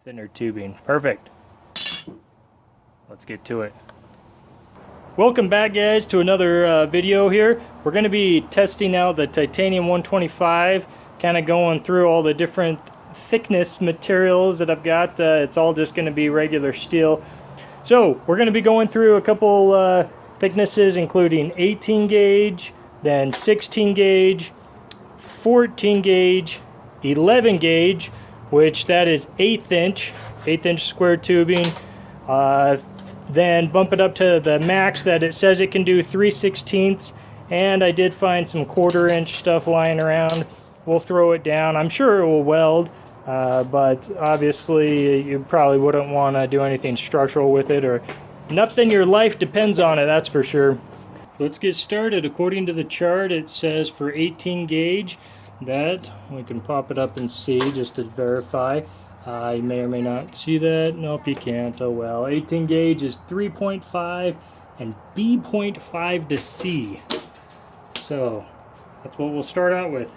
thinner tubing. Perfect. Let's get to it. Welcome back, guys, to another video here. We're going to be testing out the titanium 125, kind of going through all the different thickness materials that I've got. It's all just going to be regular steel. So we're going to be going through a couple thicknesses, including 18 gauge, then 16 gauge, 14 gauge, 11 gauge, which that is 1/8 inch square tubing. Then bump it up to the max that it says it can do, 3/16, and I did find some 1/4 inch stuff lying around. We'll throw it down. I'm sure it will weld, but obviously you probably wouldn't want to do anything structural with it, or nothing your life depends on it, that's for sure. Let's get started. According to the chart, it says for 18 gauge that, we can pop it up and see just to verify. You may or may not see that. Nope, you can't. Oh well. 18 gauge is 3.5 and B.5 to C. So that's what we'll start out with.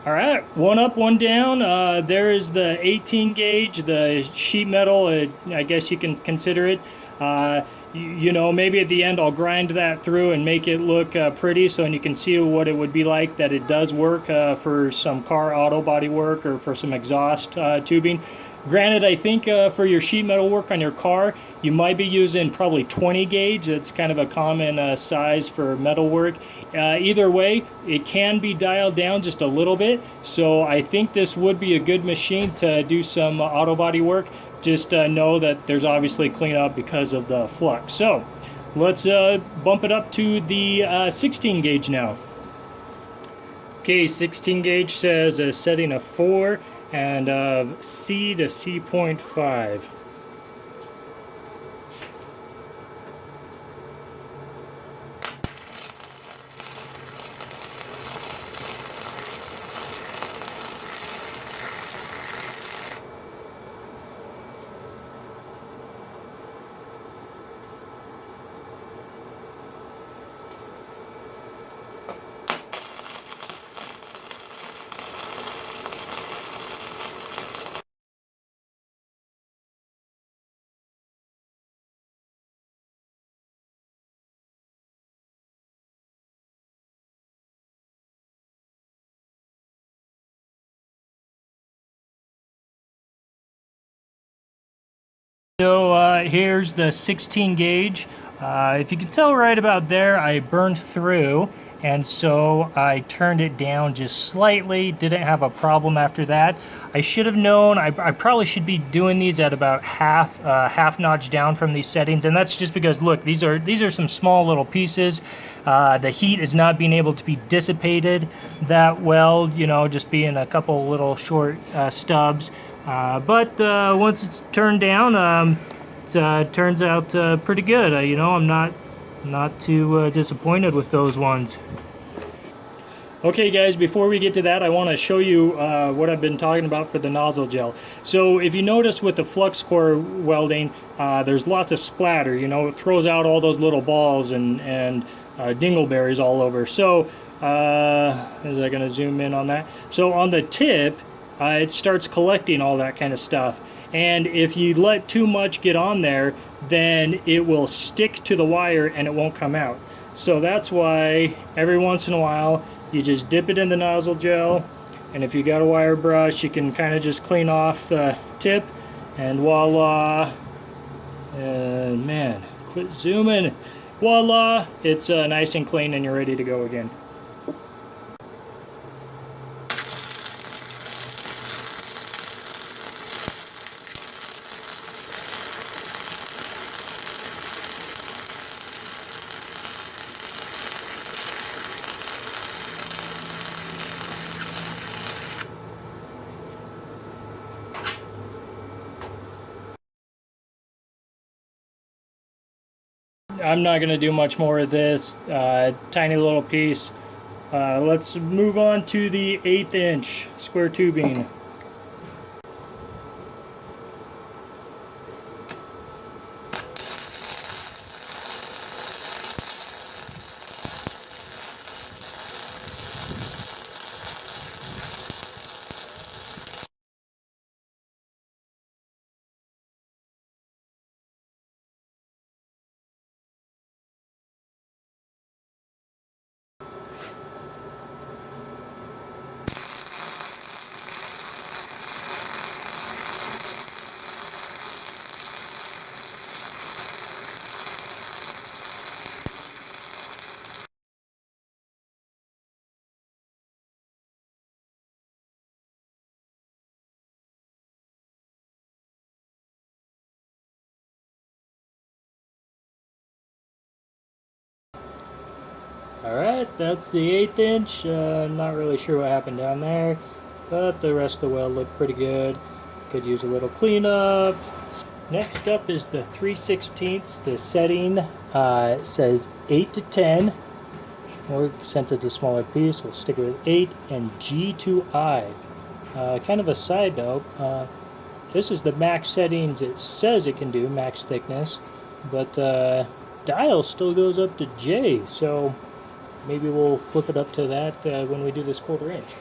All right, one up, one down. There is the 18 gauge, the sheet metal, I guess you can consider it. You know, maybe at the end I'll grind that through and make it look pretty, so you can see what it would be like that it does work for some car auto body work or for some exhaust tubing. Granted, I think for your sheet metal work on your car, you might be using probably 20 gauge. That's kind of a common size for metal work. Either way, it can be dialed down just a little bit. So I think this would be a good machine to do some auto body work. Just know that there's obviously cleanup because of the flux. So let's bump it up to the 16 gauge now. Okay, 16 gauge says a setting of 4 and C to C.5. So here's the 16 gauge. If you can tell right about there, I burned through, and so I turned it down just slightly. Didn't have a problem after that. I should have known. I probably should be doing these at about half notch down from these settings, and that's just because, look, these are some small little pieces. The heat is not being able to be dissipated that well, you know, just being a couple little short stubs. But once it's turned down, it turns out pretty good. You know, I'm not too disappointed with those ones. Okay guys, before we get to that, I want to show you what I've been talking about for the nozzle gel. So if you notice with the flux core welding, there's lots of splatter. You know, it throws out all those little balls and dingleberries all over. So is I going to zoom in on that? So on the tip, it starts collecting all that kind of stuff, and if you let too much get on there, then it will stick to the wire and it won't come out. So that's why every once in a while you just dip it in the nozzle gel, and if you got a wire brush, you can kind of just clean off the tip, and voila. Man, quit zooming. Voila, it's nice and clean and you're ready to go again. I'm not going to do much more of this. Tiny little piece. Let's move on to the 1/8 inch square tubing. Alright, that's the 1/8 inch. Not really sure what happened down there, but the rest of the weld looked pretty good. Could use a little cleanup. Next up is the 3/16. The setting says 8 to 10, or since it's a smaller piece, we'll stick with 8 and G to I. Kind of a side note, this is the max settings it says it can do, max thickness, but dial still goes up to J, so maybe we'll flip it up to that when we do this 1/4 inch.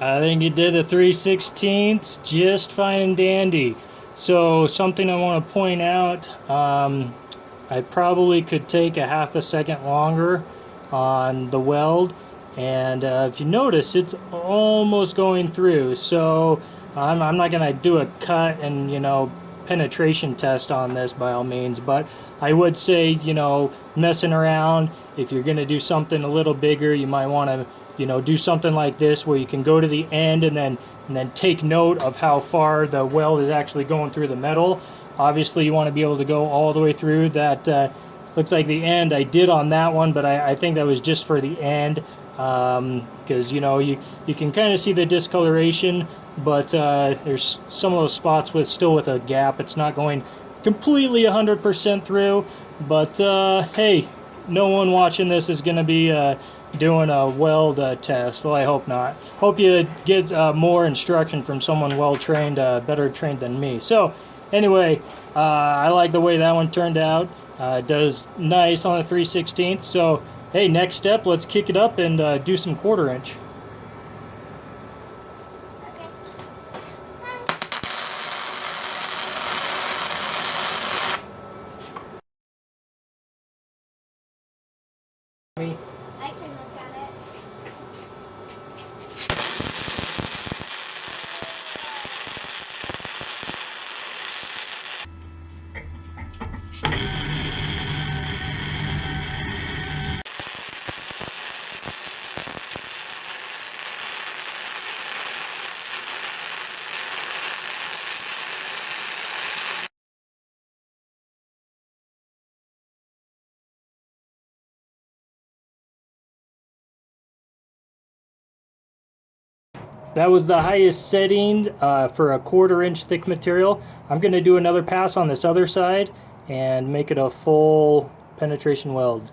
I think you did the 3/16 just fine and dandy. So something I want to point out, I probably could take a half a second longer on the weld, and if you notice, it's almost going through. So I'm not gonna do a cut and penetration test on this by all means, but I would say messing around, if you're gonna do something a little bigger, you might want to do something like this where you can go to the end and then take note of how far the weld is actually going through the metal. Obviously you want to be able to go all the way through. That looks like the end I did on that one, but I think that was just for the end, because you can kind of see the discoloration, but there's some of those spots still with a gap. It's not going completely 100% through, but hey, no one watching this is going to be doing a weld test. Well, I hope not. Hope you get more instruction from someone well trained, better trained than me. So anyway, I like the way that one turned out. It does nice on the 3/16. So hey, next step, let's kick it up and do some 1/4 inch. I can look at it. That was the highest setting for a 1/4 inch thick material. I'm going to do another pass on this other side and make it a full penetration weld.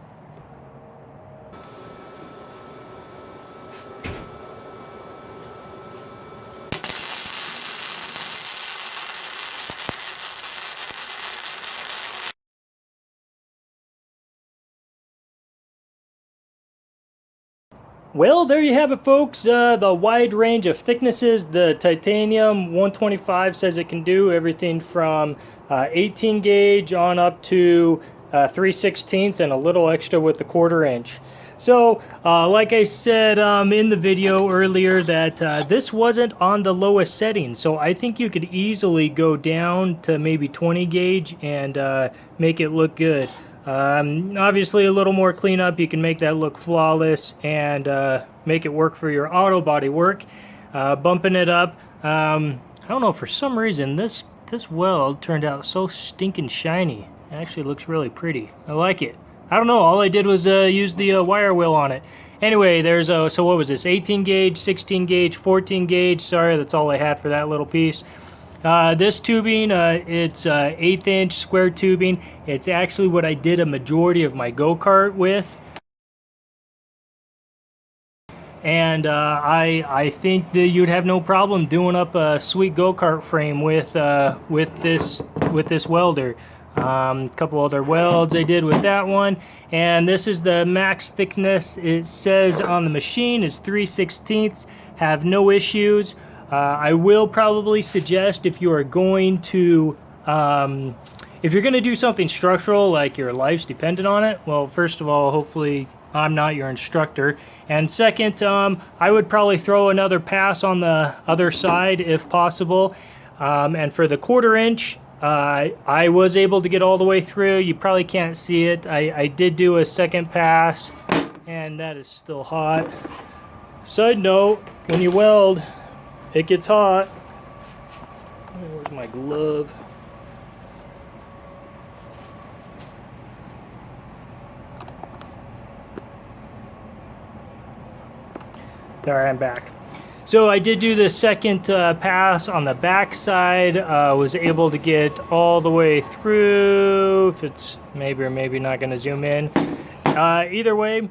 Well, there you have it, folks. The wide range of thicknesses the titanium 125 says it can do. Everything from 18 gauge on up to 3/16 and a little extra with the 1/4 inch. So, like I said in the video earlier, that this wasn't on the lowest setting, so I think you could easily go down to maybe 20 gauge and make it look good. Obviously, a little more cleanup, you can make that look flawless and make it work for your auto body work. Bumping it up, I don't know, for some reason this weld turned out so stinking shiny. It actually looks really pretty. I like it. I don't know, all I did was use the wire wheel on it. Anyway, there's so what was this, 18 gauge, 16 gauge, 14 gauge, sorry, that's all I had for that little piece. This tubing, it's 1/8 inch square tubing. It's actually what I did a majority of my go-kart with. And I think that you'd have no problem doing up a sweet go-kart frame with this welder. A couple other welds I did with that one, and this is the max thickness. It says on the machine is 3/16. Have no issues. I will probably suggest, if you are going to do something structural, like your life's dependent on it, well, first of all, hopefully I'm not your instructor, and second, I would probably throw another pass on the other side if possible. And for the 1/4 inch, I was able to get all the way through. You probably can't see it. I did do a second pass, and that is still hot. Side note, when you weld, it gets hot. Where's my glove? There, I'm back. So I did do the second pass on the back side. Was able to get all the way through. If it's maybe or maybe not going to zoom in. Either way.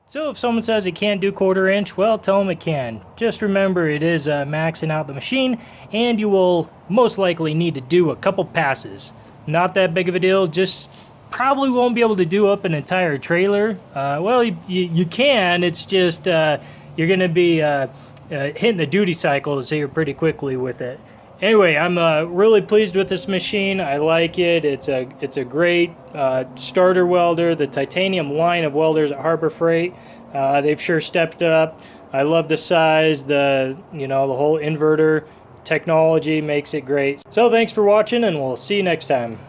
So if someone says it can't do 1/4 inch, well, tell them it can. Just remember, it is maxing out the machine, and you will most likely need to do a couple passes. Not that big of a deal. Just probably won't be able to do up an entire trailer. Well, you can. It's just you're going to be hitting the duty cycles here pretty quickly with it. Anyway, I'm really pleased with this machine. I like it. It's a great starter welder. The titanium line of welders at Harbor Freight, they've sure stepped up. I love the size. The whole inverter technology makes it great. So thanks for watching, and we'll see you next time.